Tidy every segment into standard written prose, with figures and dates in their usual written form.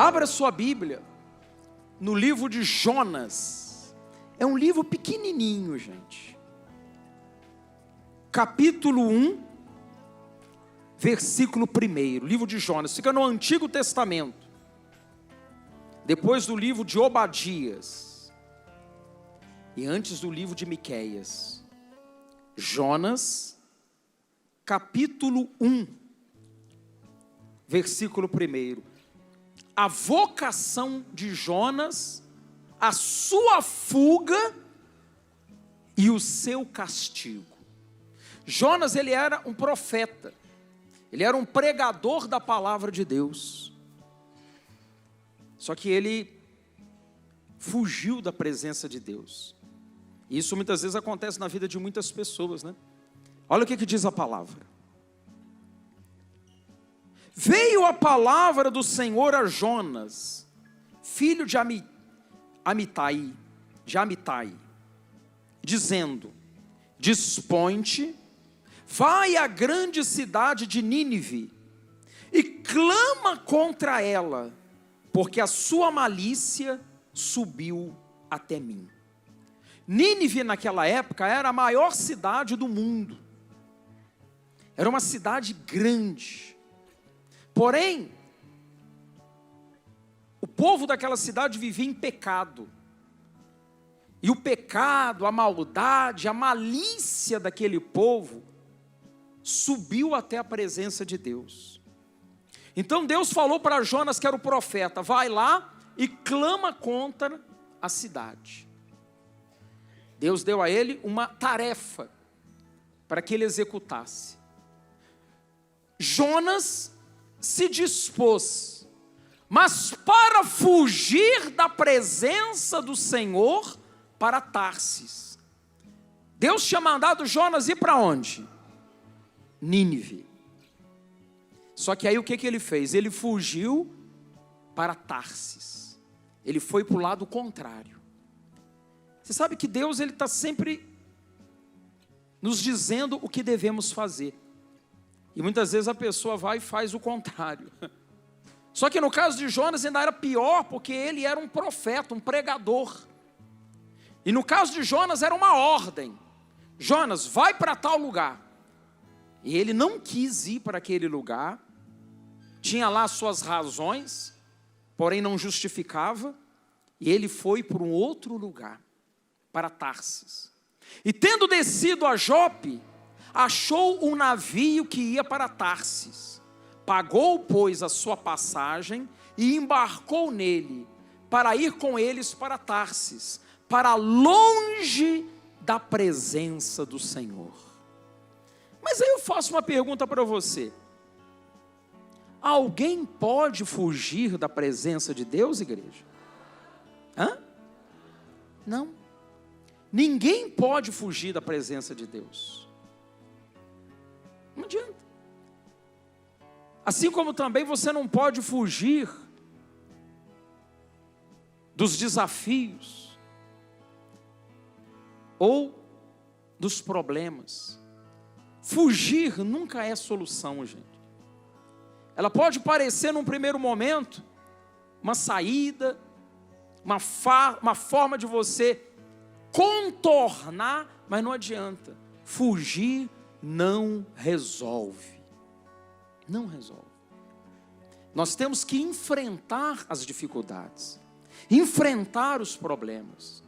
Abra sua Bíblia no livro de Jonas. É um livro pequenininho, gente. Capítulo 1, versículo 1. Livro de Jonas. Fica no Antigo Testamento. Depois do livro de Obadias. E antes do livro de Miqueias. Jonas, capítulo 1, versículo 1. A vocação de Jonas, a sua fuga e o seu castigo. Jonas, ele era um profeta, ele era um pregador da palavra de Deus. Só que ele fugiu da presença de Deus. Isso muitas vezes acontece na vida de muitas pessoas, né? Olha o que diz a palavra. Veio a palavra do Senhor a Jonas, filho de Amitai, dizendo: dispõe-te, vai à grande cidade de Nínive e clama contra ela, porque a sua malícia subiu até mim. Nínive naquela época era a maior cidade do mundo. Era uma cidade grande. Porém, o povo daquela cidade vivia em pecado. E o pecado, a maldade, a malícia daquele povo subiu até a presença de Deus. Então Deus falou para Jonas, que era o profeta: vai lá e clama contra a cidade. Deus deu a ele uma tarefa para que ele executasse. Jonas se dispôs, mas para fugir da presença do Senhor, para Tarsis. Deus tinha mandado Jonas ir para onde? Nínive. Só que aí o que ele fez? Ele fugiu para Tarsis. Ele foi para o lado contrário. Você sabe que Deus, ele está sempre nos dizendo o que devemos fazer. E muitas vezes a pessoa vai e faz o contrário. Só que no caso de Jonas ainda era pior, porque ele era um profeta, um pregador. E no caso de Jonas era uma ordem: Jonas, vai para tal lugar. E ele não quis ir para aquele lugar, tinha lá suas razões, porém não justificava, e ele foi para um outro lugar, para Tarsis. E tendo descido a Jope, achou um navio que ia para Tarsis. Pagou, pois, a sua passagem e embarcou nele, para ir com eles para Tarsis, para longe da presença do Senhor. Mas aí eu faço uma pergunta para você: alguém pode fugir da presença de Deus, igreja? Não. Ninguém pode fugir da presença de Deus. Não adianta. Assim como também você não pode fugir dos desafios ou dos problemas. Fugir nunca é solução, gente. Ela pode parecer num primeiro momento uma saída, uma forma de você contornar, mas não adianta. Fugir não resolve. Não resolve. Nós temos que enfrentar as dificuldades, enfrentar os problemas.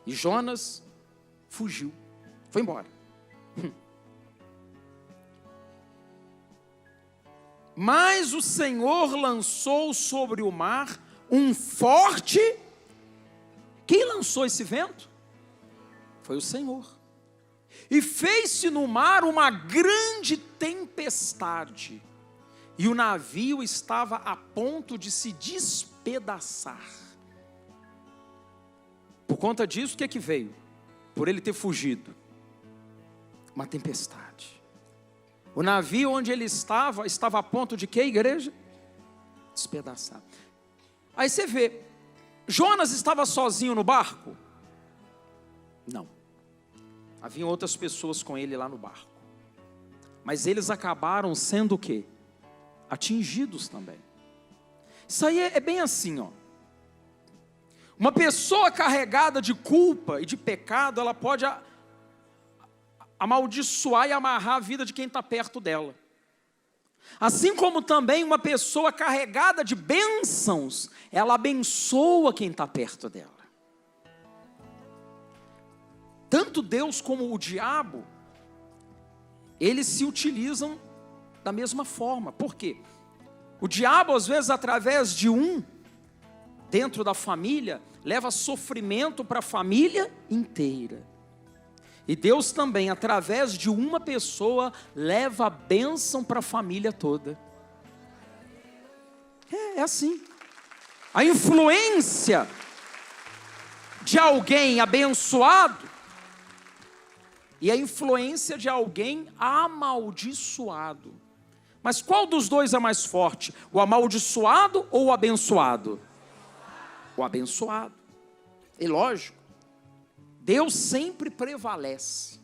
E Jonas fugiu, foi embora. Mas o Senhor lançou sobre o mar um forte. Quem lançou esse vento? Foi o Senhor. E fez-se no mar uma grande tempestade, e o navio estava a ponto de se despedaçar. Por conta disso, o que veio? Por ele ter fugido, uma tempestade. O navio onde ele estava a ponto de quê, igreja? Despedaçar. Aí você vê, Jonas estava sozinho no barco? Não. Havia outras pessoas com ele lá no barco. Mas eles acabaram sendo o quê? Atingidos também. Isso aí é bem assim, ó. Uma pessoa carregada de culpa e de pecado, ela pode amaldiçoar e amarrar a vida de quem está perto dela. Assim como também uma pessoa carregada de bênçãos, ela abençoa quem está perto dela. Tanto Deus como o diabo, eles se utilizam da mesma forma. Por quê? O diabo, às vezes, através de dentro da família, leva sofrimento para a família inteira. E Deus também, através de uma pessoa, leva a bênção para a família toda. É assim. A influência de alguém abençoado e a influência de alguém amaldiçoado. Mas qual dos dois é mais forte? O amaldiçoado ou o abençoado? O abençoado. É lógico. Deus sempre prevalece.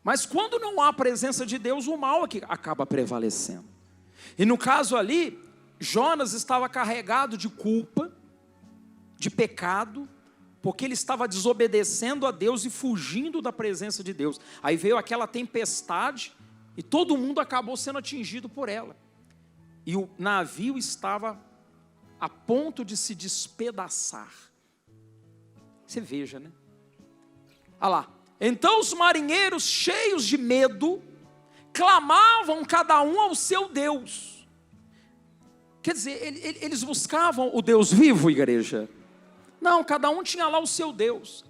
Mas quando não há a presença de Deus, o mal é que acaba prevalecendo. E no caso ali, Jonas estava carregado de culpa, de pecado, porque ele estava desobedecendo a Deus e fugindo da presença de Deus. Aí veio aquela tempestade e todo mundo acabou sendo atingido por ela. E o navio estava a ponto de se despedaçar. Você veja, né? Olha lá. Então os marinheiros, cheios de medo, clamavam cada um ao seu Deus. Quer dizer, eles buscavam o Deus vivo, igreja? Não, cada um tinha lá o seu Deus.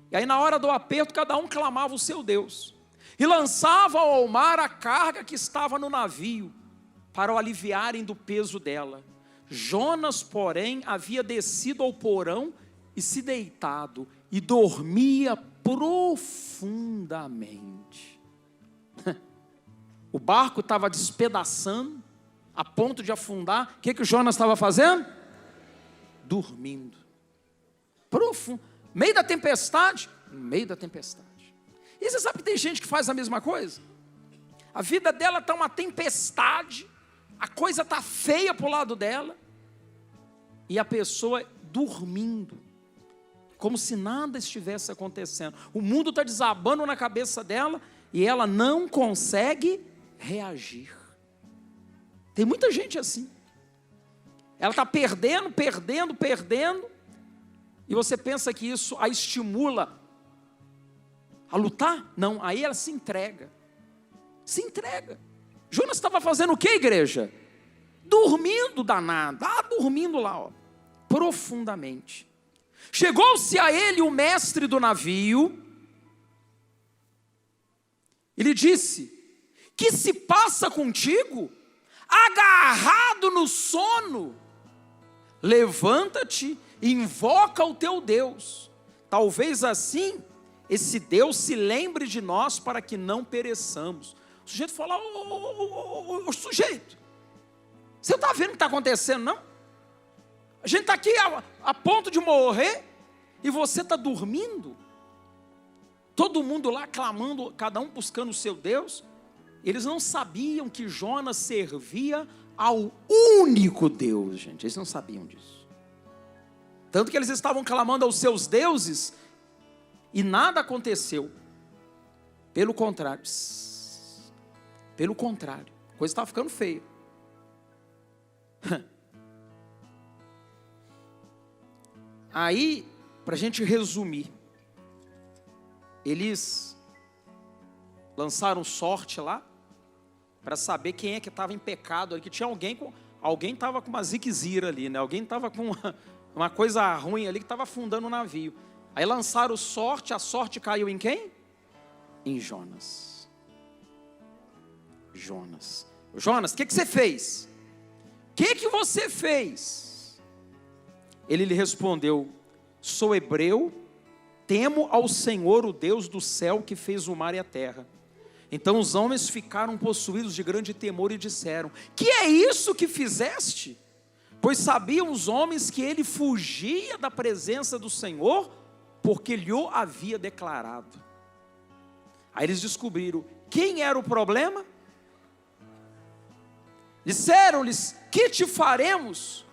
E aí na hora do aperto, cada um clamava o seu Deus. E lançava ao mar a carga que estava no navio, para o aliviarem do peso dela. Jonas, porém, havia descido ao porão e se deitado, e dormia profundamente. O barco estava despedaçando, a ponto de afundar. O que o Jonas estava fazendo? Dormindo. Profundo. Meio da tempestade? No meio da tempestade. E você sabe que tem gente que faz a mesma coisa? A vida dela está uma tempestade, a coisa está feia para o lado dela, e a pessoa dormindo, como se nada estivesse acontecendo. O mundo está desabando na cabeça dela, e ela não consegue reagir. Tem muita gente assim. Ela está perdendo, e você pensa que isso a estimula a lutar? Não, aí ela se entrega. Se entrega. Jonas estava fazendo o que, igreja? Dormindo danado. Dormindo lá, ó, profundamente. Chegou-se a ele o mestre do navio. Ele disse: que se passa contigo? Agarrado no sono? Levanta-te e invoca o teu Deus. Talvez assim esse Deus se lembre de nós para que não pereçamos. O sujeito fala: ô sujeito, você não está vendo o que está acontecendo, não? A gente está aqui a ponto de morrer e você está dormindo. Todo mundo lá clamando, cada um buscando o seu Deus. Eles não sabiam que Jonas servia ao único Deus, gente. Eles não sabiam disso. Tanto que eles estavam clamando aos seus deuses e nada aconteceu. Pelo contrário. Pelo contrário. A coisa estava ficando feia. Aí, para a gente resumir, eles lançaram sorte lá, para saber quem é que estava em pecado, que tinha alguém estava com uma ziquezira ali, né? Alguém estava com uma coisa ruim ali, que estava afundando o navio. Aí lançaram sorte, a sorte caiu em quem? Em Jonas. Jonas, o que você fez? O que você fez? Ele lhe respondeu: sou hebreu, temo ao Senhor, o Deus do céu, que fez o mar e a terra. Então os homens ficaram possuídos de grande temor e disseram: que é isso que fizeste? Pois sabiam os homens que ele fugia da presença do Senhor, porque lhe o havia declarado. Aí eles descobriram quem era o problema. Disseram-lhes: que te faremos?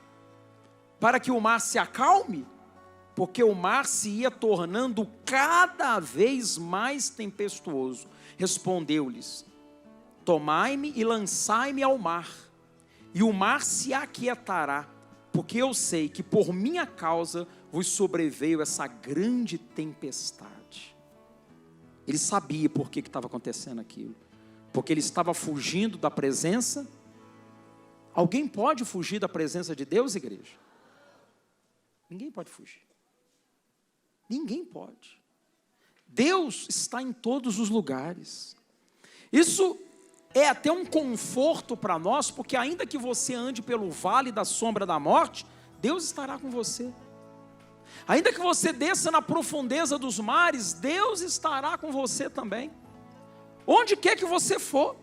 para que o mar se acalme, porque o mar se ia tornando cada vez mais tempestuoso. Respondeu-lhes: tomai-me e lançai-me ao mar, e o mar se aquietará, porque eu sei que por minha causa vos sobreveio essa grande tempestade. Ele sabia por que estava acontecendo aquilo, porque ele estava fugindo da presença. Alguém pode fugir da presença de Deus, igreja? Ninguém pode fugir. Ninguém pode. Deus está em todos os lugares. Isso é até um conforto para nós, porque ainda que você ande pelo vale da sombra da morte, Deus estará com você. Ainda que você desça na profundeza dos mares, Deus estará com você também. Onde quer que você for,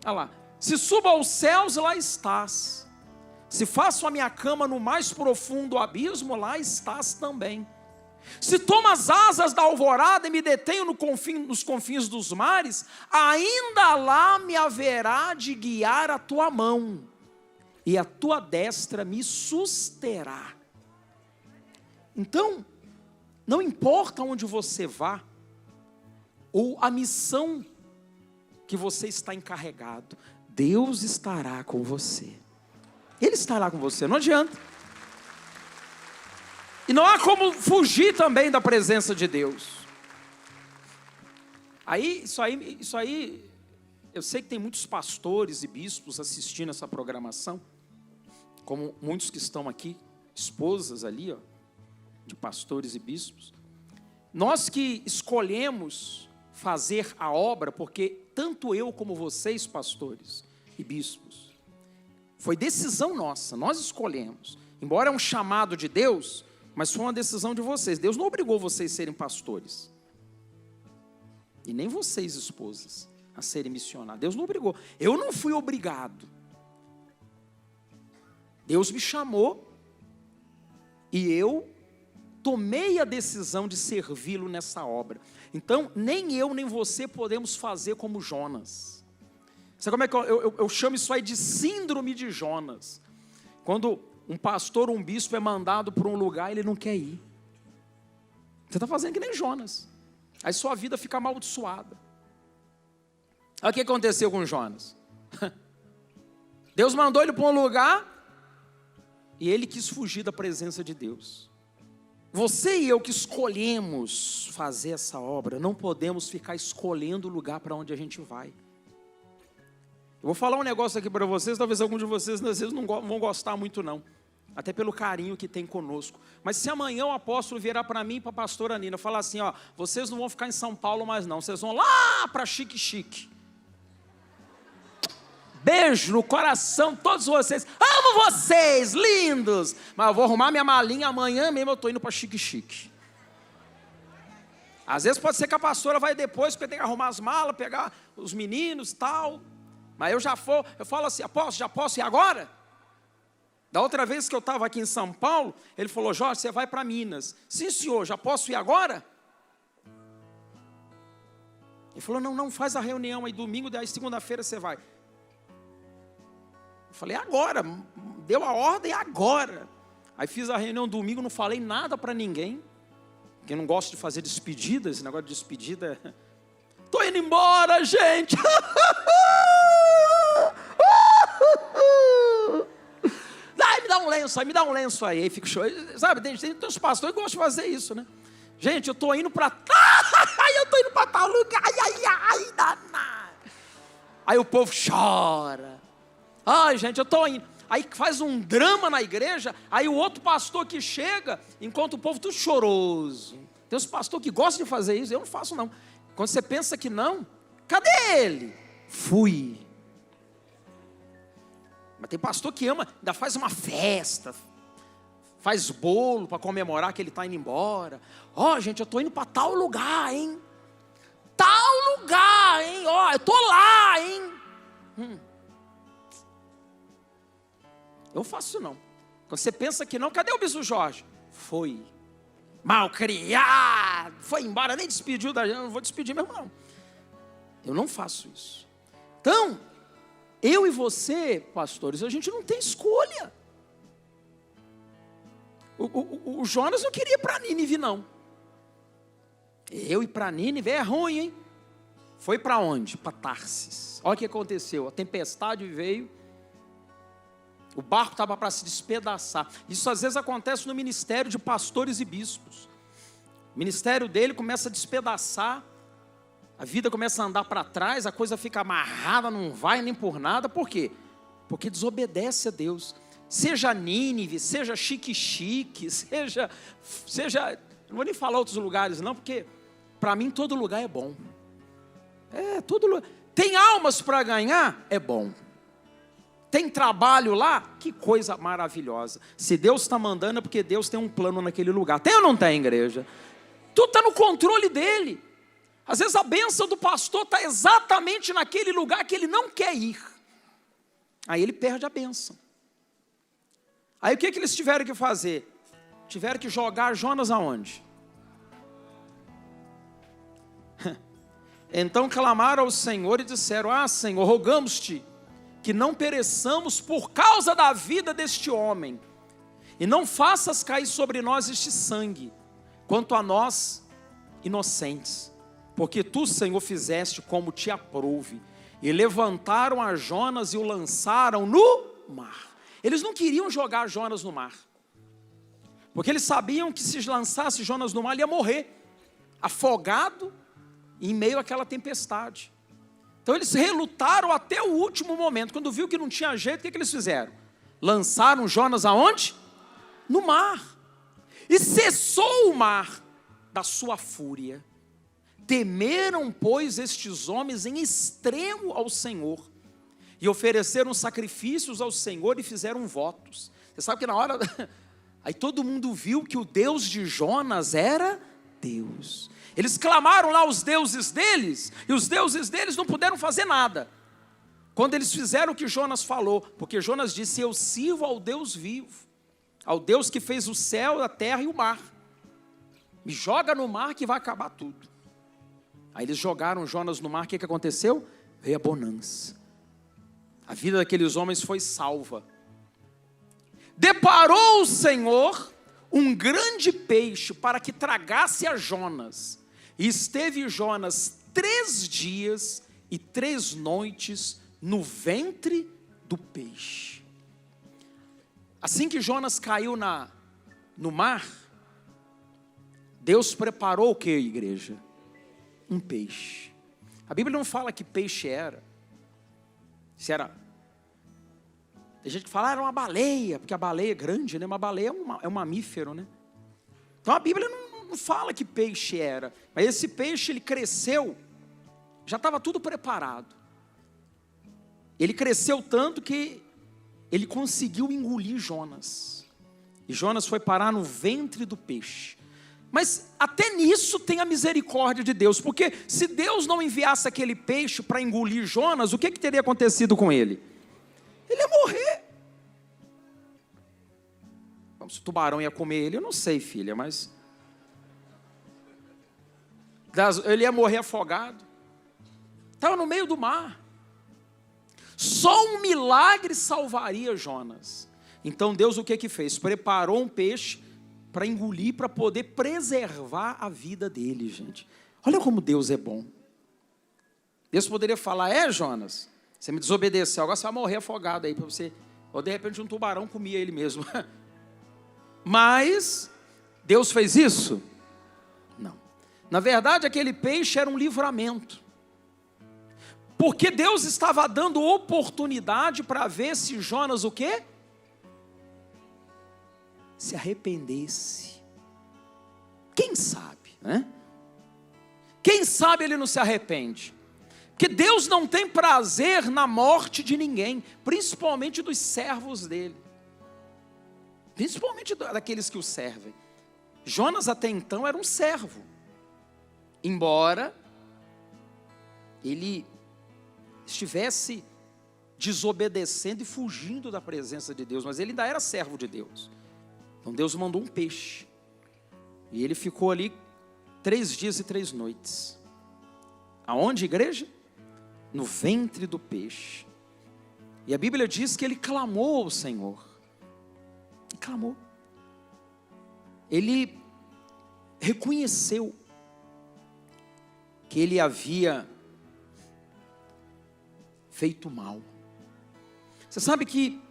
olha lá, se suba aos céus, lá estás. Se faço a minha cama no mais profundo abismo, lá estás também. Se tomo as asas da alvorada e me detenho nos confins dos mares, ainda lá me haverá de guiar a tua mão, e a tua destra me susterá. Então, não importa onde você vá, ou a missão que você está encarregado, Deus estará com você. Ele estará com você, não adianta. E não há como fugir também da presença de Deus. Isso aí, eu sei que tem muitos pastores e bispos assistindo essa programação, como muitos que estão aqui, esposas ali, ó, de pastores e bispos. Nós que escolhemos fazer a obra, porque tanto eu como vocês, pastores e bispos, foi decisão nossa, nós escolhemos. Embora é um chamado de Deus, mas foi uma decisão de vocês. Deus não obrigou vocês a serem pastores. E nem vocês, esposas, a serem missionários. Deus não obrigou. Eu não fui obrigado. Deus me chamou e eu tomei a decisão de servi-lo nessa obra. Então, nem eu nem você podemos fazer como Jonas. Sabe como é que eu chamo isso aí de síndrome de Jonas? Quando um pastor ou um bispo é mandado para um lugar, ele não quer ir. Você está fazendo que nem Jonas. Aí sua vida fica amaldiçoada. Olha o que aconteceu com Jonas. Deus mandou ele para um lugar e ele quis fugir da presença de Deus. Você e eu que escolhemos fazer essa obra, não podemos ficar escolhendo o lugar para onde a gente vai. Eu vou falar um negócio aqui para vocês, talvez alguns de vocês às vezes não vão gostar muito não, até pelo carinho que tem conosco. Mas se amanhã o apóstolo virar para mim e para a pastora Nina, falar assim, ó, vocês não vão ficar em São Paulo mais não, vocês vão lá para Chique. Beijo no coração, todos vocês, amo vocês, lindos, mas eu vou arrumar minha malinha, amanhã mesmo eu estou indo para Chique. Às vezes pode ser que a pastora vai depois, porque tem que arrumar as malas, pegar os meninos e tal, mas eu falo assim, apóstolo, já posso ir agora? Da outra vez que eu estava aqui em São Paulo, ele falou, Jorge, você vai para Minas. Sim, senhor, já posso ir agora? Ele falou, não, faz a reunião aí domingo, daí segunda-feira você vai. Eu falei, agora, deu a ordem agora. Aí fiz a reunião domingo, não falei nada para ninguém, porque eu não gosto de fazer despedida, esse negócio de despedida. Estou indo embora, gente. Me dá um lenço aí fica show. Sabe, tem uns pastores que gostam de fazer isso, né? Gente, eu estou indo para tal lugar, aí o povo chora. Ai, gente, eu estou indo. Aí faz um drama na igreja, aí o outro pastor que chega, enquanto o povo tudo choroso. Tem uns pastores que gostam de fazer isso, eu não faço não. Quando você pensa que não, cadê ele? Fui. Mas tem pastor que ama, ainda faz uma festa, faz bolo para comemorar que ele está indo embora. Ó, gente, eu estou indo para tal lugar, hein? Tal lugar, hein? Ó, eu estou lá, hein? Eu faço isso não. Quando você pensa que não, cadê o bispo Jorge? Foi. Mal criado, foi embora, nem despediu da gente, não vou despedir mesmo não. Eu não faço isso. Então, eu e você, pastores, a gente não tem escolha. O Jonas não queria ir para Nínive, não. Eu ir para Nínive é ruim, hein? Foi para onde? Para Tarsis. Olha o que aconteceu, a tempestade veio, o barco estava para se despedaçar. Isso às vezes acontece no ministério de pastores e bispos. O ministério dele começa a despedaçar, a vida começa a andar para trás, a coisa fica amarrada, não vai nem por nada. Por quê? Porque desobedece a Deus. Seja Nínive, seja Xique-Xique, seja, não vou nem falar outros lugares não, porque para mim todo lugar é bom. Todo lugar. Tem almas para ganhar? É bom. Tem trabalho lá? Que coisa maravilhosa. Se Deus está mandando é porque Deus tem um plano naquele lugar. Tem ou não tem, igreja? Tudo está no controle dele. Às vezes a bênção do pastor está exatamente naquele lugar que ele não quer ir. Aí ele perde a bênção. Aí o que eles tiveram que fazer? Tiveram que jogar Jonas aonde? Então clamaram ao Senhor e disseram: ah, Senhor, rogamos-te que não pereçamos por causa da vida deste homem, e não faças cair sobre nós este sangue, quanto a nós inocentes, porque tu, Senhor, fizeste como te aprouve. E levantaram a Jonas e o lançaram no mar. Eles não queriam jogar Jonas no mar, porque eles sabiam que se lançasse Jonas no mar, ele ia morrer, afogado, em meio àquela tempestade. Então eles relutaram até o último momento. Quando viu que não tinha jeito, o que eles fizeram? Lançaram Jonas aonde? No mar. E cessou o mar da sua fúria. Temeram, pois, estes homens em extremo ao Senhor, e ofereceram sacrifícios ao Senhor e fizeram votos. Você sabe que na hora... Aí todo mundo viu que o Deus de Jonas era Deus. Eles clamaram lá os deuses deles, e os deuses deles não puderam fazer nada. Quando eles fizeram o que Jonas falou, porque Jonas disse: eu sirvo ao Deus vivo, ao Deus que fez o céu, a terra e o mar. Me joga no mar que vai acabar tudo. Aí eles jogaram Jonas no mar, o que aconteceu? Veio a bonança. A vida daqueles homens foi salva. Deparou o Senhor um grande peixe para que tragasse a Jonas. E esteve Jonas 3 dias e 3 noites no ventre do peixe. Assim que Jonas caiu no mar, Deus preparou o que, igreja? Um peixe. A Bíblia não fala que peixe era. Se era... Tem gente que fala, era uma baleia, porque a baleia é grande, né? Uma baleia é um mamífero, né? Então a Bíblia não fala que peixe era. Mas esse peixe, ele cresceu, já estava tudo preparado. Ele cresceu tanto que ele conseguiu engolir Jonas. E Jonas foi parar no ventre do peixe. Mas até nisso tem a misericórdia de Deus, porque se Deus não enviasse aquele peixe para engolir Jonas, o que teria acontecido com ele? Ele ia morrer. Se o tubarão ia comer ele, eu não sei, filha, mas... ele ia morrer afogado. Estava no meio do mar. Só um milagre salvaria Jonas. Então Deus o que fez? Preparou um peixe para engolir, para poder preservar a vida dele, gente. Olha como Deus é bom. Deus poderia falar: Jonas, você me desobedeceu, agora você vai morrer afogado aí, para você... Ou de repente um tubarão comia ele mesmo. Mas Deus fez isso? Não. Na verdade, aquele peixe era um livramento. Porque Deus estava dando oportunidade para ver se Jonas o quê? Se arrependesse. Quem sabe, né? Quem sabe ele não se arrepende. Porque Deus não tem prazer na morte de ninguém, principalmente dos servos dele. Principalmente daqueles que o servem. Jonas até então era um servo. Embora ele estivesse desobedecendo e fugindo da presença de Deus, mas ele ainda era servo de Deus. Então Deus mandou um peixe. E ele ficou ali 3 dias e 3 noites. Aonde, igreja? No ventre do peixe. E a Bíblia diz que ele clamou ao Senhor. Clamou. ele reconheceu que ele havia feito mal. Você sabe que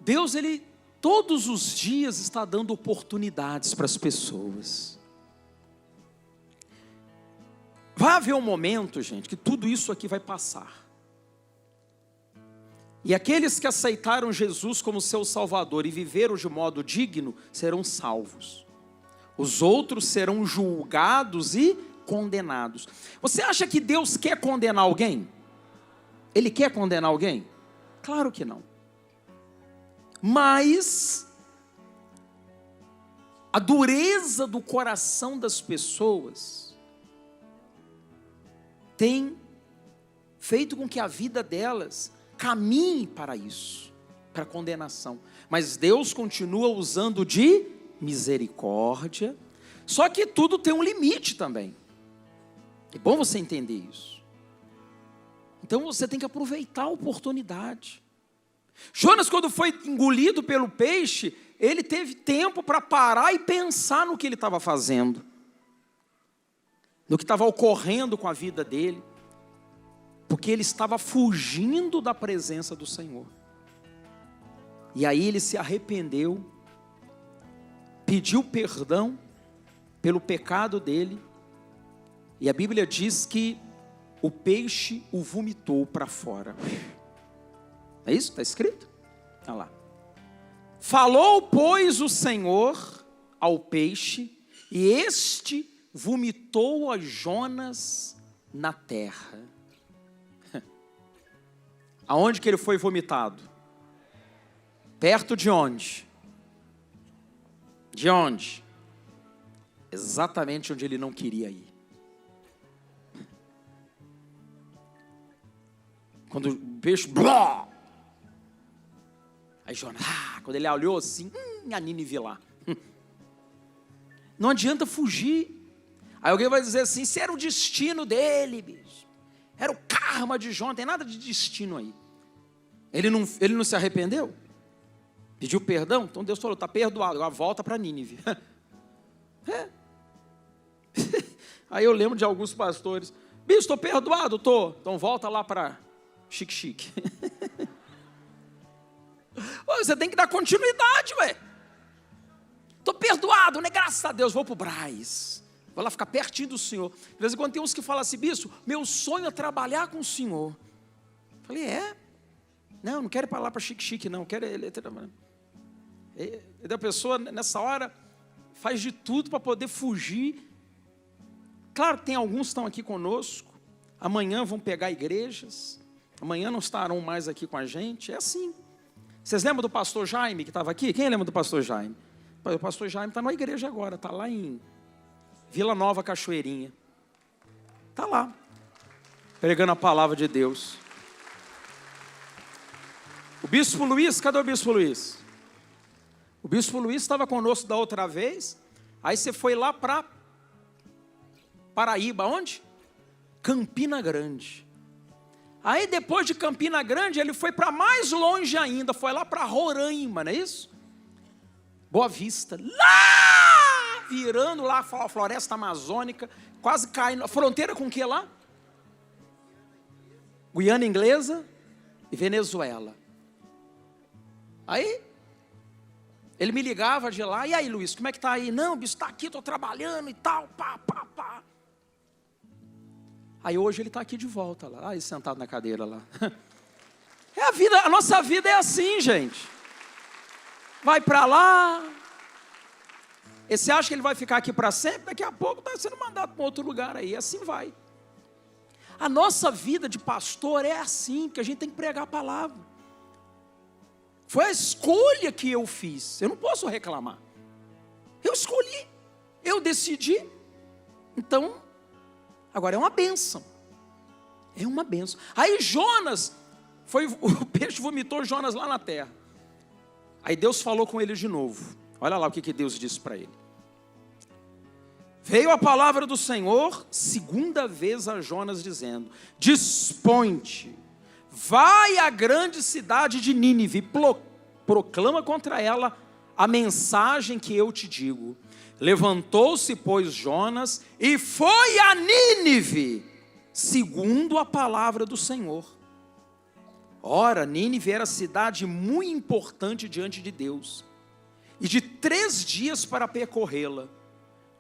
Deus, Ele todos os dias está dando oportunidades para as pessoas. Vai haver um momento, gente, que tudo isso aqui vai passar. E aqueles que aceitaram Jesus como seu Salvador e viveram de modo digno, serão salvos. Os outros serão julgados e condenados. Você acha que Deus quer condenar alguém? Ele quer condenar alguém? Claro que não. Mas a dureza do coração das pessoas tem feito com que a vida delas caminhe para isso, para a condenação. Mas Deus continua usando de misericórdia, só que tudo tem um limite também. É bom você entender isso. Então você tem que aproveitar a oportunidade. Jonas, quando foi engolido pelo peixe, ele teve tempo para parar e pensar no que ele estava fazendo, no que estava ocorrendo com a vida dele, porque ele estava fugindo da presença do Senhor. E aí ele se arrependeu, pediu perdão pelo pecado dele, e a Bíblia diz que o peixe o vomitou para fora. É isso? Está escrito? Olha lá. Falou, pois, o Senhor ao peixe, e este vomitou a Jonas na terra. Aonde que ele foi vomitado? Perto de onde? De onde? Exatamente onde ele não queria ir. Quando o peixe... Blá! Aí Jonas, quando ele olhou assim, a Nínive lá. Não adianta fugir. Aí alguém vai dizer assim, se era o destino dele, bicho. Era o karma de Jonas, não tem nada de destino aí. Ele não se arrependeu? Pediu perdão? Então Deus falou, está perdoado, agora volta para Nínive. É. Aí eu lembro de alguns pastores, bicho, estou perdoado? Estou. Então volta lá para Chique. Você tem que dar continuidade, ué. Estou perdoado, né? Graças a Deus, vou para o Brás. Vou lá ficar pertinho do Senhor. De vez em quando tem uns que falam assim, bispo, meu sonho é trabalhar com o Senhor. Eu falei, é? Não quero ir para lá para Chique, não. Quero ele. E a pessoa, nessa hora, faz de tudo para poder fugir. Claro que tem alguns que estão aqui conosco. Amanhã vão pegar igrejas. Amanhã não estarão mais aqui com a gente. É assim. Vocês lembram do pastor Jaime que estava aqui? Quem lembra do pastor Jaime? O pastor Jaime está na igreja agora. Está lá em Vila Nova, Cachoeirinha. Está lá. Pregando a palavra de Deus. O bispo Luiz, cadê o bispo Luiz? O bispo Luiz estava conosco da outra vez. Aí você foi lá para Paraíba, onde? Campina Grande. Aí depois de Campina Grande, ele foi para mais longe ainda, foi lá para Roraima, não é isso? Boa Vista, lá, virando lá a floresta amazônica, quase caindo, fronteira com o que lá? Guiana Inglesa e Venezuela. Aí, ele me ligava de lá, e aí Luiz, como é que tá aí? Não, bicho, está aqui, estou trabalhando e tal, pá. Aí hoje ele está aqui de volta lá, aí sentado na cadeira lá. É a vida, a nossa vida é assim, gente. Vai para lá. E você acha que ele vai ficar aqui para sempre? Daqui a pouco está sendo mandado para outro lugar aí, assim vai. A nossa vida de pastor é assim, porque a gente tem que pregar a palavra. Foi a escolha que eu fiz, eu não posso reclamar. Eu escolhi, eu decidi. Então, agora é uma bênção. É uma bênção. Aí Jonas, o peixe vomitou Jonas lá na terra. Aí Deus falou com ele de novo. Olha lá o que Deus disse para ele. Veio a palavra do Senhor, segunda vez a Jonas dizendo, dispõe-te, vai à grande cidade de Nínive, proclama contra ela a mensagem que eu te digo. Levantou-se, pois, Jonas e foi a Nínive, segundo a palavra do Senhor. Ora, Nínive era cidade muito importante diante de Deus, e de 3 dias para percorrê-la.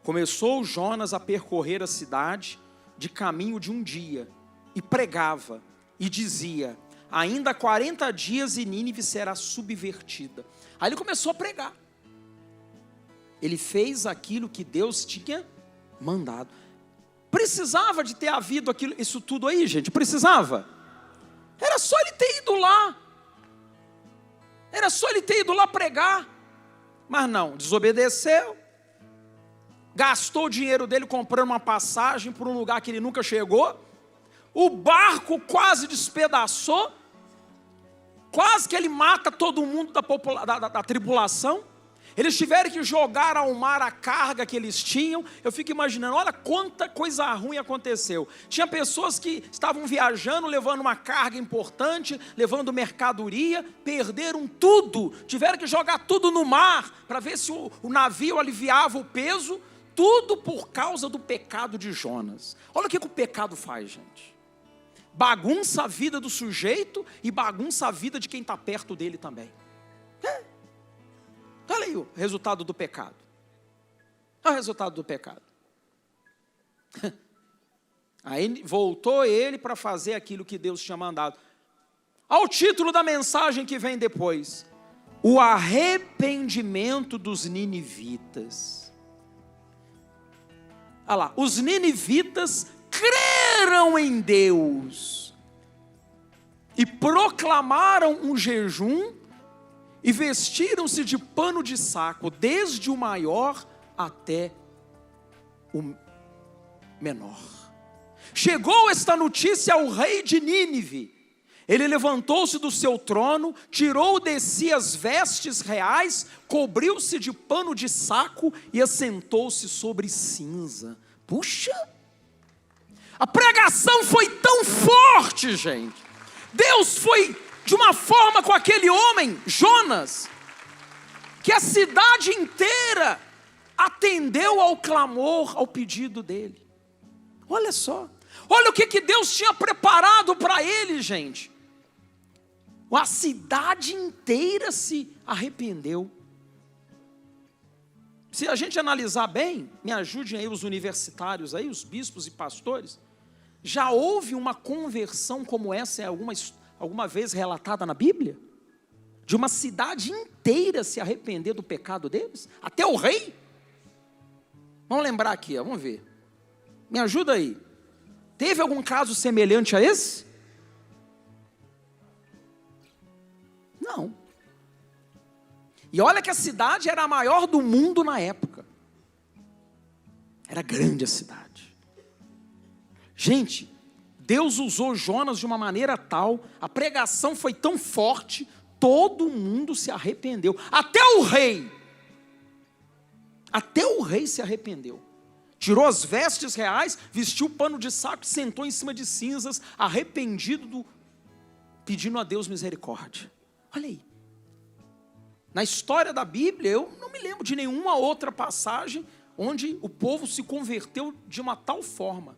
Começou Jonas a percorrer a cidade de caminho de 1 dia, e pregava, e dizia: ainda 40 dias e Nínive será subvertida. Aí ele começou a pregar. Ele fez aquilo que Deus tinha mandado. Precisava de ter havido aquilo, isso tudo aí, gente? Precisava? Era só ele ter ido lá. Era só ele ter ido lá pregar. Mas não, desobedeceu. Gastou o dinheiro dele comprando uma passagem para um lugar que ele nunca chegou. O barco quase despedaçou. Quase que ele mata todo mundo da tribulação. Eles tiveram que jogar ao mar a carga que eles tinham. Eu fico imaginando, olha quanta coisa ruim aconteceu. Tinha pessoas que estavam viajando, levando uma carga importante, levando mercadoria, perderam tudo. Tiveram que jogar tudo no mar, para ver se o navio aliviava o peso. Tudo por causa do pecado de Jonas. Olha o que o pecado faz, gente. Bagunça a vida do sujeito e bagunça a vida de quem está perto dele também. Olha aí o resultado do pecado. Olha o resultado do pecado. Aí voltou ele para fazer aquilo que Deus tinha mandado. Ao título da mensagem que vem depois: o arrependimento dos ninivitas. Olha lá, os ninivitas creram em Deus e proclamaram um jejum e vestiram-se de pano de saco, desde o maior até o menor. Chegou esta notícia ao rei de Nínive. Ele levantou-se do seu trono, tirou de si as vestes reais, cobriu-se de pano de saco e assentou-se sobre cinza. Puxa! A pregação foi tão forte, gente. Deus foi de uma forma com aquele homem, Jonas, que a cidade inteira atendeu ao clamor, ao pedido dele. Olha só, olha o que Deus tinha preparado para ele, gente. A cidade inteira se arrependeu. Se a gente analisar bem, me ajudem aí os universitários, aí, os bispos e pastores, já houve uma conversão como essa em alguma vez relatada na Bíblia? De uma cidade inteira se arrepender do pecado deles? Até o rei? Vamos lembrar aqui, vamos ver. Me ajuda aí. Teve algum caso semelhante a esse? Não. E olha que a cidade era a maior do mundo na época. Era grande a cidade. Gente, Deus usou Jonas de uma maneira tal, a pregação foi tão forte, todo mundo se arrependeu. Até o rei se arrependeu. Tirou as vestes reais, vestiu o pano de saco, sentou em cima de cinzas, arrependido, pedindo a Deus misericórdia. Olha aí. Na história da Bíblia, eu não me lembro de nenhuma outra passagem onde o povo se converteu de uma tal forma.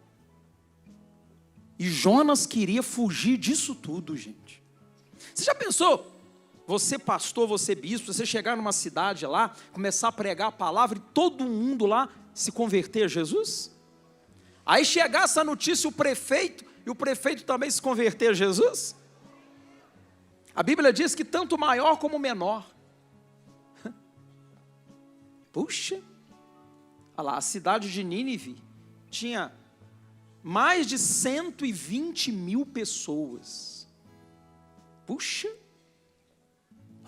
E Jonas queria fugir disso tudo, gente. Você já pensou? Você pastor, você bispo, você chegar numa cidade lá, começar a pregar a palavra e todo mundo lá se converter a Jesus? Aí chegar essa notícia, o prefeito também se converter a Jesus? A Bíblia diz que tanto o maior como o menor. Puxa, olha lá, a cidade de Nínive tinha mais de 120 mil pessoas. Puxa,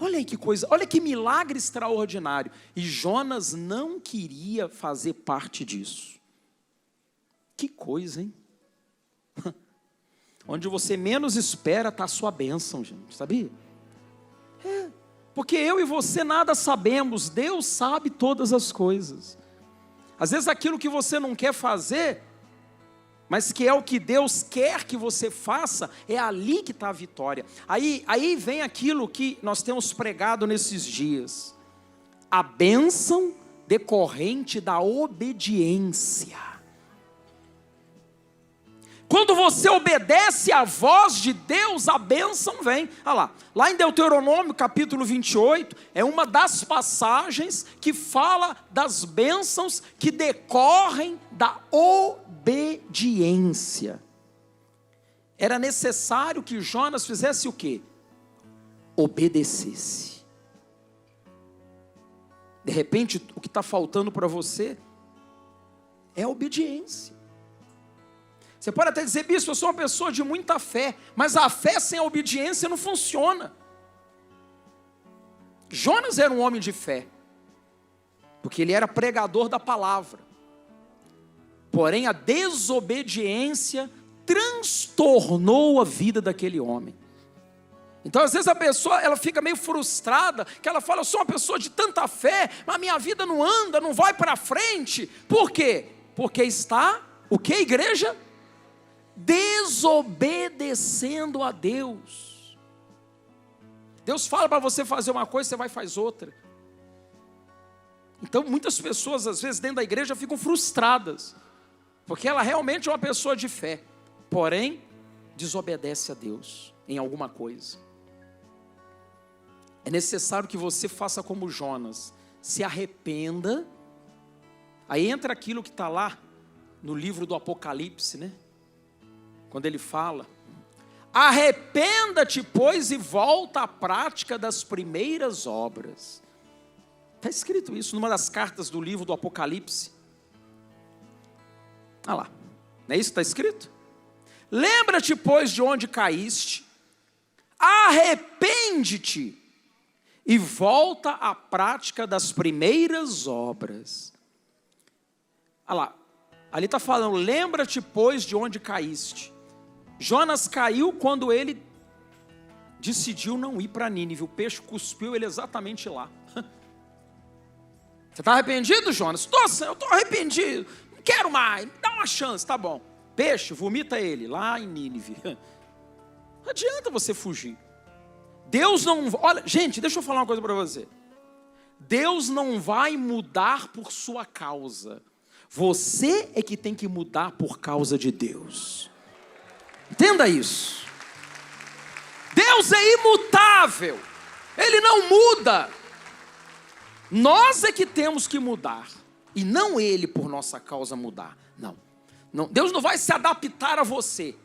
olha aí que coisa, olha que milagre extraordinário. E Jonas não queria fazer parte disso. Que coisa, hein? Onde você menos espera está a sua bênção, gente, sabia? Porque eu e você nada sabemos, Deus sabe todas as coisas. Às vezes aquilo que você não quer fazer, mas que é o que Deus quer que você faça, é ali que está a vitória. Aí vem aquilo que nós temos pregado nesses dias. a bênção decorrente da obediência. Quando você obedece à voz de Deus, a bênção vem. Olha lá em Deuteronômio capítulo 28, é uma das passagens que fala das bênçãos que decorrem da obediência. Era necessário que Jonas fizesse o quê? Obedecesse. De repente, o que está faltando para você é a obediência. Você pode até dizer, bispo, eu sou uma pessoa de muita fé, mas a fé sem a obediência não funciona. Jonas era um homem de fé, porque ele era pregador da palavra. Porém, a desobediência transtornou a vida daquele homem. Então, às vezes a pessoa, ela fica meio frustrada, que ela fala, eu sou uma pessoa de tanta fé, mas a minha vida não anda, não vai para frente. Por quê? Porque está, o que, igreja? Desobedecendo a Deus. Deus fala para você fazer uma coisa, você vai e faz outra. Então muitas pessoas às vezes dentro da igreja ficam frustradas, porque ela realmente é uma pessoa de fé, porém desobedece a Deus em alguma coisa. É necessário que você faça como Jonas, se arrependa. Aí entra aquilo que está lá no livro do Apocalipse, né? Quando ele fala, arrependa-te, pois, e volta à prática das primeiras obras. Está escrito isso numa das cartas do livro do Apocalipse. Olha lá, não é isso que está escrito? Lembra-te, pois, de onde caíste, arrepende-te e volta à prática das primeiras obras. Olha lá, ali está falando, lembra-te, pois, de onde caíste. Jonas caiu quando ele decidiu não ir para Nínive. O peixe cuspiu ele exatamente lá. Você está arrependido, Jonas? Eu estou arrependido. Não quero mais. Me dá uma chance, tá bom. Peixe, vomita ele lá em Nínive. Não adianta você fugir. Deus não... Olha, gente, deixa eu falar uma coisa para você. Deus não vai mudar por sua causa. Você é que tem que mudar por causa de Deus. Entenda isso. Deus é imutável. Ele não muda. Nós é que temos que mudar. E não Ele por nossa causa mudar. Não. Deus não vai se adaptar a você.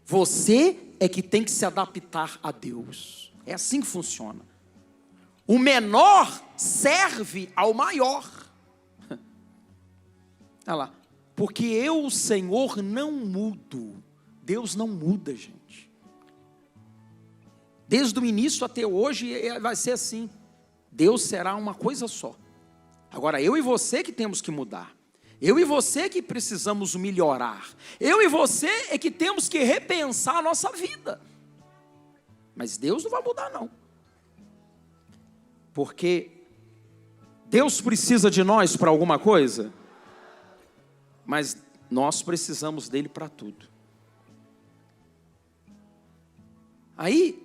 Você é que tem que se adaptar a Deus. É assim que funciona. O menor serve ao maior. Olha lá. Porque eu, o Senhor, não mudo. Deus não muda, gente. Desde o início até hoje vai ser assim. Deus será uma coisa só. Agora, eu e você que temos que mudar. Eu e você que precisamos melhorar. Eu e você é que temos que repensar a nossa vida. Mas Deus não vai mudar, não. Porque Deus precisa de nós para alguma coisa, mas nós precisamos dele para tudo. Aí,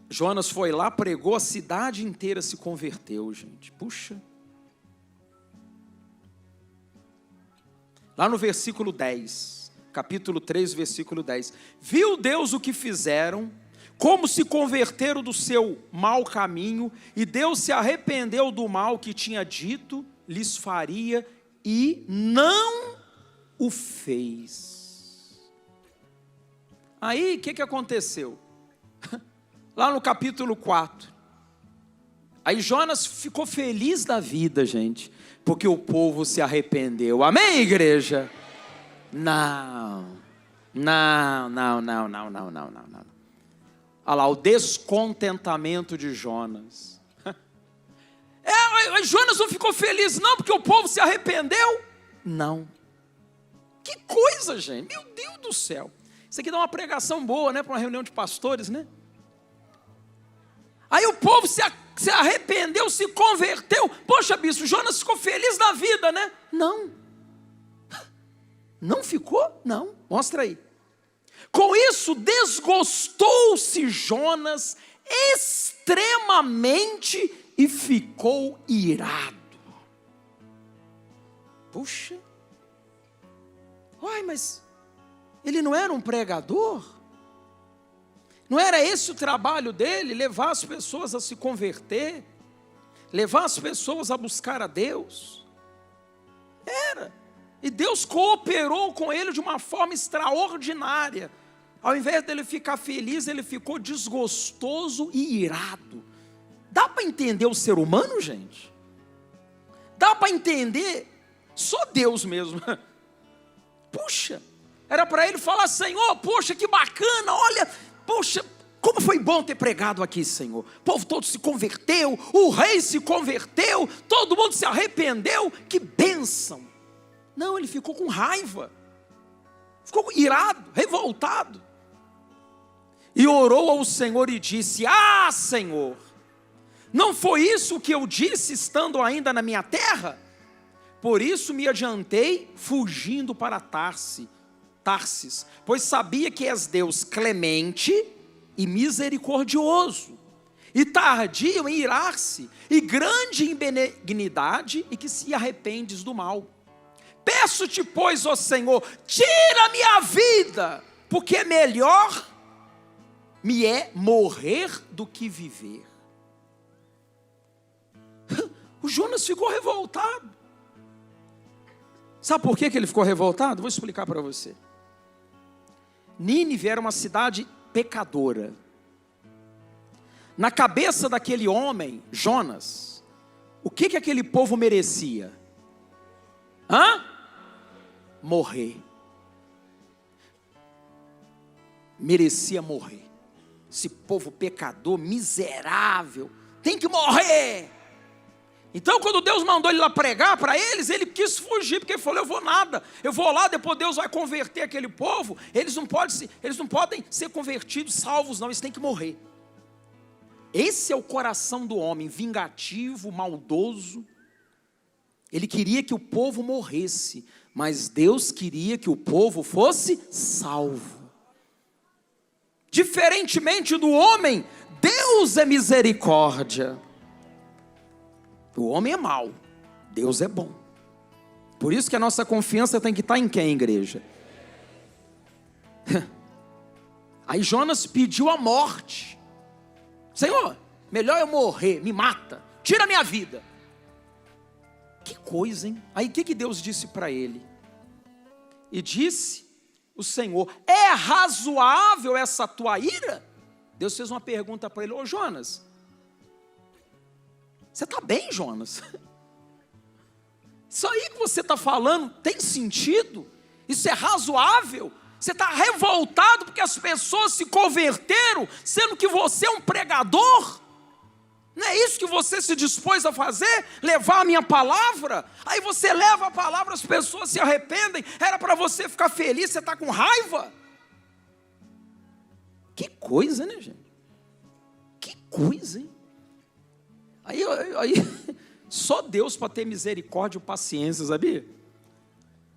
Jonas foi lá, pregou, a cidade inteira se converteu, gente. Puxa. Lá no versículo 10, capítulo 3, versículo 10. Viu Deus o que fizeram, como se converteram do seu mau caminho, e Deus se arrependeu do mal que tinha dito, lhes faria, e não o fez. Aí, o que aconteceu? Lá no capítulo 4. Aí Jonas ficou feliz da vida, gente, porque o povo se arrependeu. Amém, igreja? Não. Olha lá, o descontentamento de Jonas. Jonas não ficou feliz não, porque o povo se arrependeu? Não. Que coisa, gente, meu Deus do céu. Isso aqui dá uma pregação boa, né, para uma reunião de pastores, né? Aí o povo se arrependeu, se converteu. Poxa, bispo, Jonas ficou feliz da vida, né? Não. Não ficou? Não. Mostra aí. Com isso, desgostou-se Jonas extremamente e ficou irado. Puxa, uai, mas ele não era um pregador? Não era esse o trabalho dele, levar as pessoas a se converter, levar as pessoas a buscar a Deus? Era. E Deus cooperou com ele de uma forma extraordinária. Ao invés dele ficar feliz, ele ficou desgostoso e irado. Dá para entender o ser humano, gente? Dá para entender? Só Deus mesmo. Puxa, era para ele falar: Senhor, poxa, que bacana, olha, poxa, como foi bom ter pregado aqui, Senhor. O povo todo se converteu, o rei se converteu, todo mundo se arrependeu, que bênção. Não, ele ficou com raiva, ficou irado, revoltado. E orou ao Senhor e disse: Ah, Senhor, não foi isso que eu disse estando ainda na minha terra? Por isso me adiantei fugindo para Tarsis, pois sabia que és Deus clemente e misericordioso, e tardio em irar-se, e grande em benignidade, e que se arrependes do mal. Peço-te, pois, ó Senhor, tira a minha vida, porque melhor me é morrer do que viver. O Jonas ficou revoltado. Sabe por que ele ficou revoltado? Vou explicar para você. Nínive era uma cidade pecadora. Na cabeça daquele homem, Jonas, o que aquele povo merecia? Morrer. Merecia morrer. Esse povo pecador, miserável, tem que morrer. Então, quando Deus mandou ele lá pregar para eles, ele quis fugir, porque ele falou: eu vou nada, eu vou lá, depois Deus vai converter aquele povo, eles não podem ser convertidos, salvos não, eles têm que morrer. Esse é o coração do homem, vingativo, maldoso. Ele queria que o povo morresse, mas Deus queria que o povo fosse salvo. Diferentemente do homem, Deus é misericórdia. O homem é mau, Deus é bom. Por isso que a nossa confiança tem que estar em quem, igreja? Aí Jonas pediu a morte. Senhor, melhor eu morrer, me mata, tira a minha vida. Que coisa, hein? Aí o que Deus disse para ele? E disse o Senhor: é razoável essa tua ira? Deus fez uma pergunta para ele: ô Jonas, você está bem, Jonas? Isso aí que você está falando tem sentido? Isso é razoável? Você está revoltado porque as pessoas se converteram, sendo que você é um pregador? Não é isso que você se dispôs a fazer? Levar a minha palavra? Aí você leva a palavra, as pessoas se arrependem. Era para você ficar feliz, você está com raiva? Que coisa, né, gente? Que coisa, hein? Aí só Deus para ter misericórdia e paciência, sabia?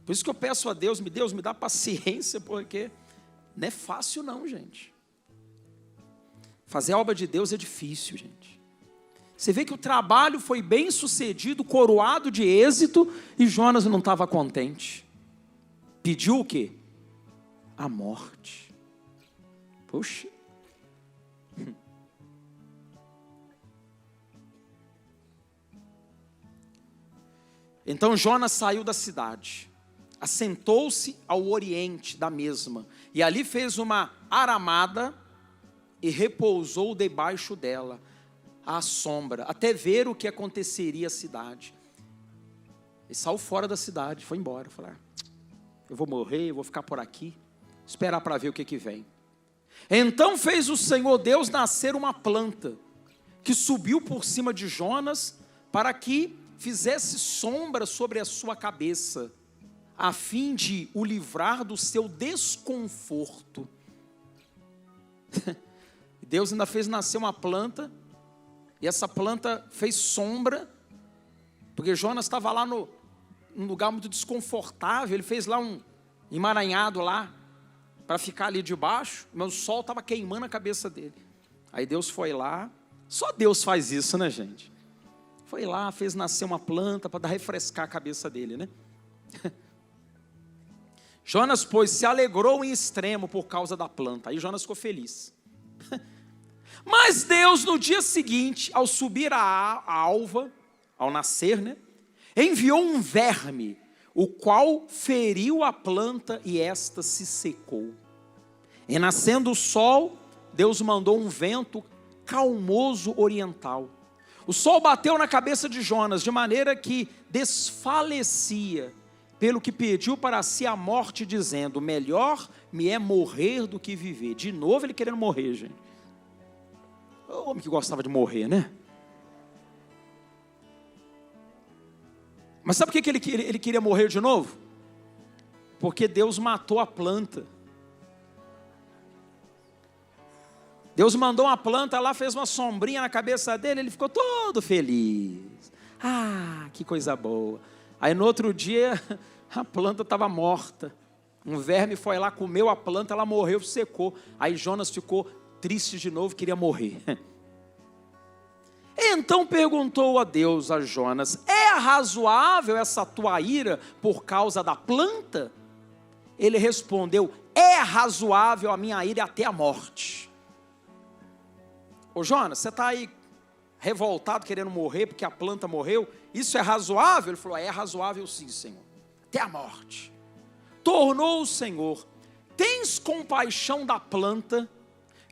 Por isso que eu peço a Deus, Deus me dá paciência, porque não é fácil não, gente. Fazer a obra de Deus é difícil, gente. Você vê que o trabalho foi bem sucedido, coroado de êxito, e Jonas não estava contente. Pediu o quê? A morte. Puxa. Então Jonas saiu da cidade, assentou-se ao oriente da mesma, e ali fez uma aramada e repousou debaixo dela, à sombra, até ver o que aconteceria à cidade. Ele saiu fora da cidade, foi embora. Falou: eu vou morrer, eu vou ficar por aqui, esperar para ver o que vem. Então fez o Senhor Deus nascer uma planta, que subiu por cima de Jonas, para que fizesse sombra sobre a sua cabeça, a fim de o livrar do seu desconforto. Deus ainda fez nascer uma planta, e essa planta fez sombra, porque Jonas estava lá num lugar muito desconfortável. Ele fez lá um emaranhado lá, para ficar ali debaixo, mas o sol estava queimando a cabeça dele. Aí Deus foi lá. Só Deus faz isso, né, gente? Foi lá, fez nascer uma planta para refrescar a cabeça dele, né? Jonas, pois, se alegrou em extremo por causa da planta. Aí Jonas ficou feliz. Mas Deus, no dia seguinte, ao subir a alva, ao nascer, né, enviou um verme, o qual feriu a planta e esta se secou. E nascendo o sol, Deus mandou um vento calmoso oriental. O sol bateu na cabeça de Jonas, de maneira que desfalecia, pelo que pediu para si a morte, dizendo: melhor me é morrer do que viver. De novo ele querendo morrer, gente. O homem que gostava de morrer, né? Mas sabe por que ele queria morrer de novo? Porque Deus matou a planta. Deus mandou uma planta lá, fez uma sombrinha na cabeça dele, ele ficou todo feliz. Ah, que coisa boa. Aí no outro dia, a planta estava morta. Um verme foi lá, comeu a planta, ela morreu, secou. Aí Jonas ficou triste de novo, queria morrer. Então perguntou a Deus a Jonas: é razoável essa tua ira por causa da planta? Ele respondeu: é razoável a minha ira até a morte. Ô Jonas, você está aí revoltado, querendo morrer porque a planta morreu? Isso é razoável? Ele falou: é razoável sim, Senhor, até a morte. Tornou o Senhor: tens compaixão da planta,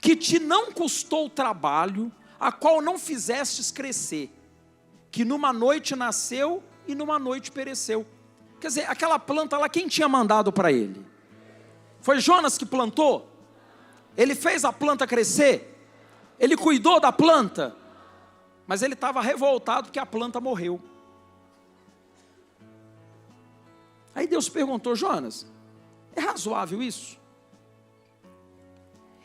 que te não custou trabalho, a qual não fizestes crescer, que numa noite nasceu e numa noite pereceu. Quer dizer, aquela planta lá, quem tinha mandado para ele? Foi Jonas que plantou? Ele fez a planta crescer? Ele cuidou da planta? Mas ele estava revoltado porque a planta morreu. Aí Deus perguntou: Jonas, é razoável isso?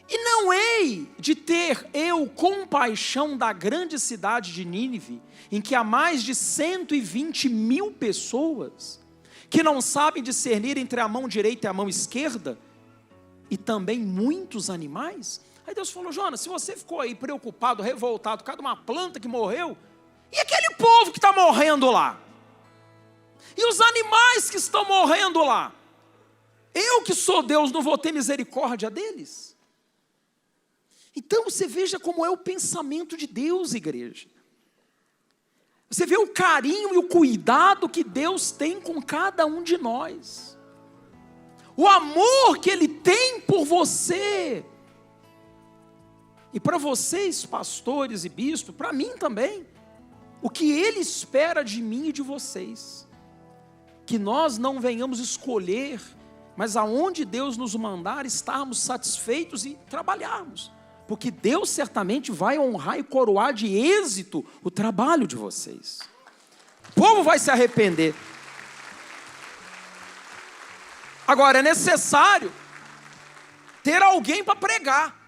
E não hei de ter eu compaixão da grande cidade de Nínive, em que há mais de 120 mil pessoas, que não sabem discernir entre a mão direita e a mão esquerda, e também muitos animais? Aí Deus falou: Jonas, se você ficou aí preocupado, revoltado, por causa de uma planta que morreu, e aquele povo que está morrendo lá? E os animais que estão morrendo lá? Eu que sou Deus, não vou ter misericórdia deles? Então você veja como é o pensamento de Deus, igreja. Você vê o carinho e o cuidado que Deus tem com cada um de nós. O amor que Ele tem por você. E para vocês, pastores e bispos, para mim também, o que Ele espera de mim e de vocês, que nós não venhamos escolher, mas aonde Deus nos mandar, estarmos satisfeitos e trabalharmos, porque Deus certamente vai honrar e coroar de êxito o trabalho de vocês. O povo vai se arrepender. Agora, é necessário ter alguém para pregar.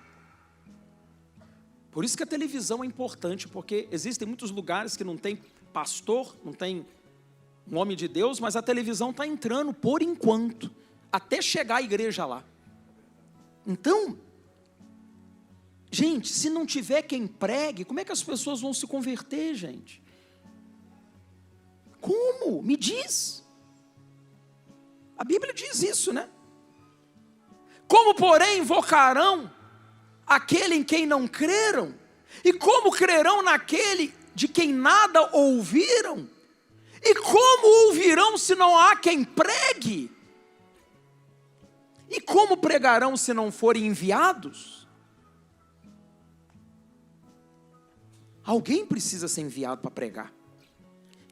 Por isso que a televisão é importante, porque existem muitos lugares que não tem pastor, não tem um homem de Deus, mas a televisão está entrando por enquanto, até chegar a igreja lá. Então, gente, se não tiver quem pregue, como é que as pessoas vão se converter, gente? Como? Me diz. A Bíblia diz isso, né? Como, porém, invocarão aquele em quem não creram? E como crerão naquele de quem nada ouviram? E como ouvirão se não há quem pregue? E como pregarão se não forem enviados? Alguém precisa ser enviado para pregar.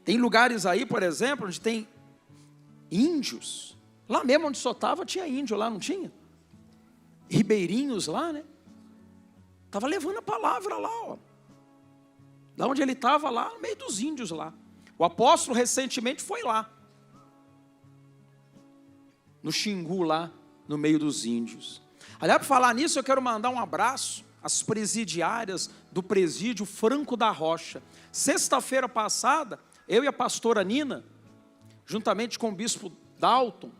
Tem lugares aí, por exemplo, onde tem índios. Lá mesmo onde só estava, tinha índio lá, não tinha? Ribeirinhos lá, né? Estava levando a palavra lá, ó. Lá onde ele estava, lá no meio dos índios lá. O apóstolo recentemente foi lá. No Xingu lá, no meio dos índios. Aliás, para falar nisso, eu quero mandar um abraço às presidiárias do presídio Franco da Rocha. Sexta-feira passada, eu e a pastora Nina, juntamente com o bispo Dalton,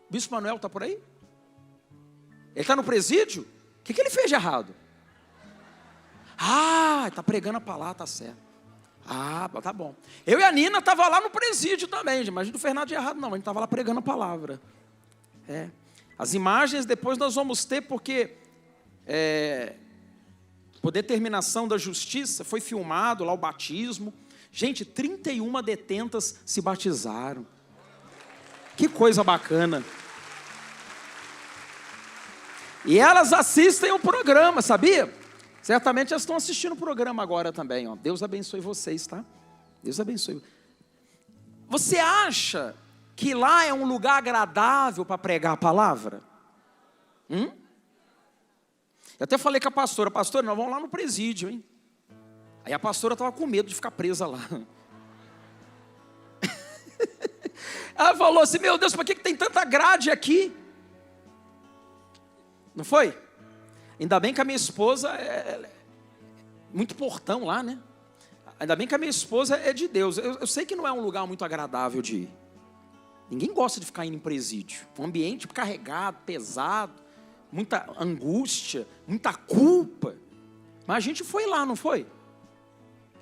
o bispo Manuel está por aí? Ele está no presídio? O que ele fez de errado? Ah, está pregando a palavra, está certo. Ah, tá bom. Eu e a Nina estava lá no presídio também, mas não fez nada de errado não, a gente estava lá pregando a palavra. As imagens depois nós vamos ter, porque por determinação da justiça foi filmado lá o batismo. Gente, 31 detentas se batizaram. Que coisa bacana. E elas assistem o programa, sabia? Certamente elas estão assistindo o programa agora também. Ó. Deus abençoe vocês, tá? Deus abençoe. Você acha que lá é um lugar agradável para pregar a palavra? Eu até falei com a pastora, nós vamos lá no presídio, hein? Aí a pastora estava com medo de ficar presa lá. Ela falou assim, meu Deus, por que tem tanta grade aqui? Não foi? Ainda bem que a minha esposa é muito portão lá, né? Ainda bem que a minha esposa é de Deus. Eu sei que não é um lugar muito agradável de ir. Ninguém gosta de ficar indo em presídio. Um ambiente carregado, pesado, muita angústia, muita culpa. Mas a gente foi lá, não foi?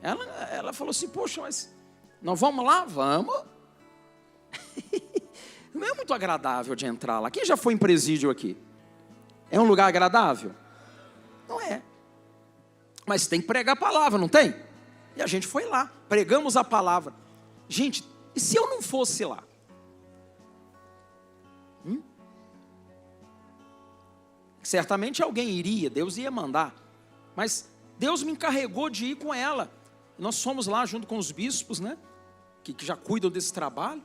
Ela falou assim, poxa, mas nós vamos lá? Vamos. Não é muito agradável de entrar lá. Quem já foi em presídio aqui? É um lugar agradável? Não é. Mas tem que pregar a palavra, não tem? E a gente foi lá, pregamos a palavra. Gente, e se eu não fosse lá? Certamente alguém iria, Deus ia mandar. Mas Deus me encarregou de ir com ela. Nós fomos lá junto com os bispos, né? Que já cuidam desse trabalho.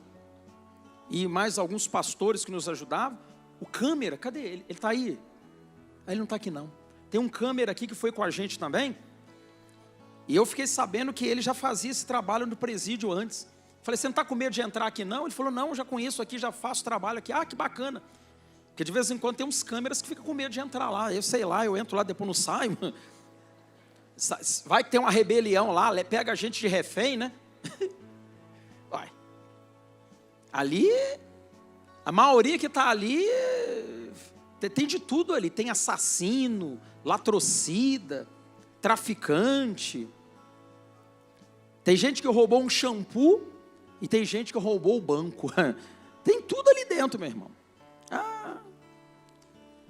E mais alguns pastores que nos ajudavam. O câmera, cadê ele? Ele está aí? Ele não está aqui não. Tem um câmera aqui que foi com a gente também. E eu fiquei sabendo que ele já fazia esse trabalho no presídio antes. Falei, você não está com medo de entrar aqui não? Ele falou, não, eu já conheço aqui, já faço trabalho aqui. Ah, que bacana. Porque de vez em quando tem uns câmeras que ficam com medo de entrar lá. Eu sei lá, eu entro lá, depois não saio. Vai ter uma rebelião lá, pega a gente de refém, né? Vai. Ali, a maioria que está ali, tem de tudo ali. Tem assassino, latrocida, traficante. Tem gente que roubou um shampoo e tem gente que roubou o banco. Tem tudo ali dentro, meu irmão.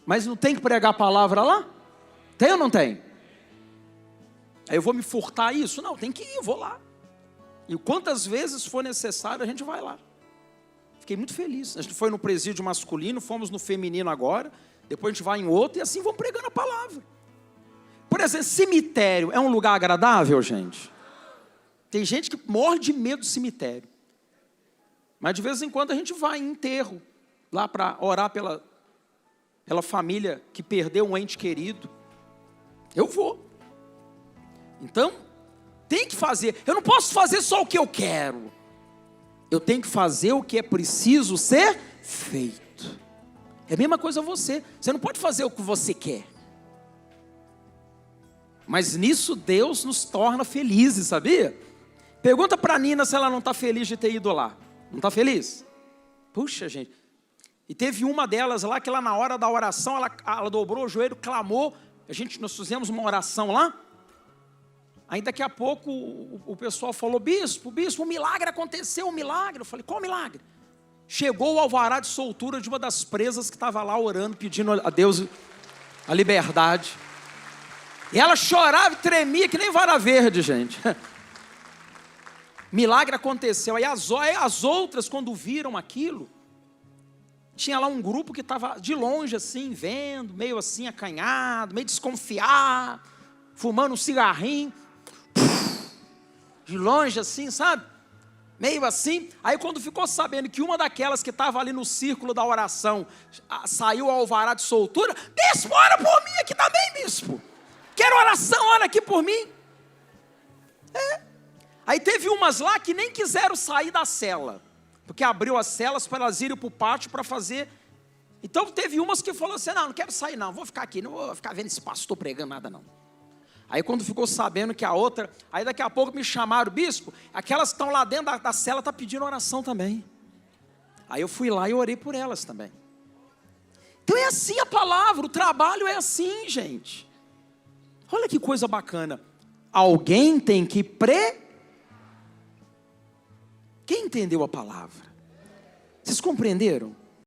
Mas não tem que pregar a palavra lá? Tem ou não tem? Aí eu vou me furtar isso? Não, tem que ir, eu vou lá. E quantas vezes for necessário, a gente vai lá. Fiquei muito feliz. A gente foi no presídio masculino, fomos no feminino agora, depois a gente vai em outro e assim vamos pregando a palavra. Por exemplo, cemitério é um lugar agradável, gente? Tem gente que morre de medo do cemitério. Mas de vez em quando a gente vai em enterro, lá para orar pela família que perdeu um ente querido. Eu vou. Então, tem que fazer. Eu não posso fazer só o que eu quero. Eu tenho que fazer o que é preciso ser feito. É a mesma coisa você. Você não pode fazer o que você quer. Mas nisso Deus nos torna felizes, sabia? Pergunta para a Nina se ela não está feliz de ter ido lá. Não está feliz? Puxa, gente. E teve uma delas lá que lá na hora da oração, ela dobrou o joelho, clamou. Nós fizemos uma oração lá. Aí daqui a pouco o pessoal falou, bispo, um milagre aconteceu, um milagre. Eu falei, qual milagre? Chegou o alvará de soltura de uma das presas que estava lá orando, pedindo a Deus a liberdade. E ela chorava e tremia que nem vara verde, gente. Milagre aconteceu. Aí as outras, quando viram aquilo, tinha lá um grupo que estava de longe assim, vendo, meio assim acanhado, meio desconfiado, fumando um cigarrinho, de longe assim, sabe? Meio assim. Aí quando ficou sabendo que uma daquelas que estava ali no círculo da oração, saiu ao alvará de soltura, bispo, ora por mim aqui também, bispo. Quero oração, ora aqui por mim. Aí teve umas lá que nem quiseram sair da cela, porque abriu as celas para elas irem para o pátio para fazer. Então teve umas que falou assim, não quero sair não, vou ficar aqui, não vou ficar vendo esse pastor pregando nada não. Aí quando ficou sabendo que a outra, aí daqui a pouco me chamaram, bispo, aquelas que estão lá dentro da cela estão pedindo oração também. Aí eu fui lá e orei por elas também. Então é assim a palavra, o trabalho é assim, gente. Olha que coisa bacana. Alguém tem que entendeu a palavra? Vocês compreenderam?